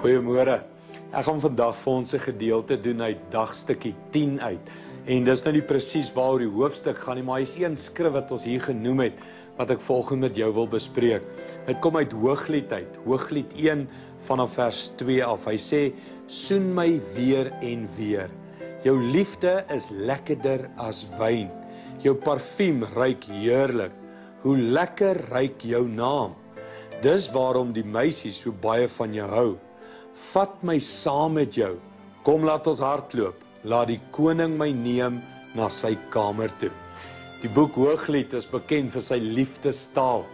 Goeiemôre. Ek gaan vandag vir ons 'n gedeelte doen uit dagstukkie 10 uit. En dis nou nie presies waaroor die hoofstuk gaan nie, maar hy's een skrif wat ons hier genoem het, wat ek volgende met jou wil bespreek. Dit kom uit Hooglied uit, Hooglied 1 vanaf vers 2 af. Hy sê, soen my weer en weer. Jou liefde is lekkerder as wyn. Jou parfuum ruik heerlik. Hoe lekker ruik jou naam. Dis waarom die meisie so baie van jou hou. Vat my saam met jou. Kom laat ons hardloop. Laat die koning my neem na sy kamer toe. Die boek Hooglied is bekend vir sy liefdestaal.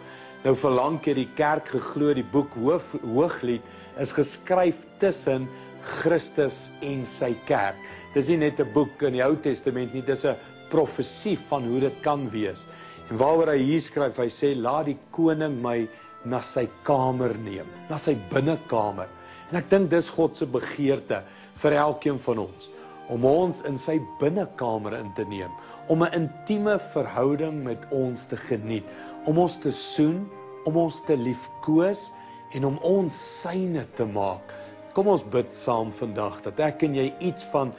Nou vir lank het die kerk geglo die boek Hooglied is geskryf tussen Christus en sy kerk. Dis nie net 'n boek in die Ou Testament nie, dis 'n profesie van hoe dit kan wees. En waaroor hy hier skryf, hy sê, laat die koning my na sy kamer neem, na sy binnekamer. En ek dink dis God se begeerte vir elkeen van ons, om ons in sy binnekamer in te neem, om 'n intieme verhouding met ons te geniet, om ons te soen, om ons te liefkoos en om ons syne te maak. Kom ons bid saam vandag, dat ek en jy iets van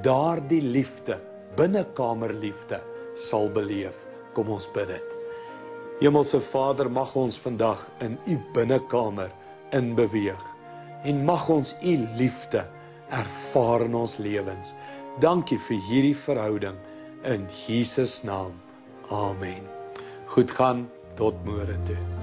daardie liefde, binnekamerliefde, sal beleef. Kom ons bid dit. Hemelse Vader, mag ons vandag in u binnekamer inbeweeg en mag ons u liefde ervaar in ons lewens. Dankie vir hierdie verhouding in Jesus naam. Amen. Goed gaan, tot môre toe.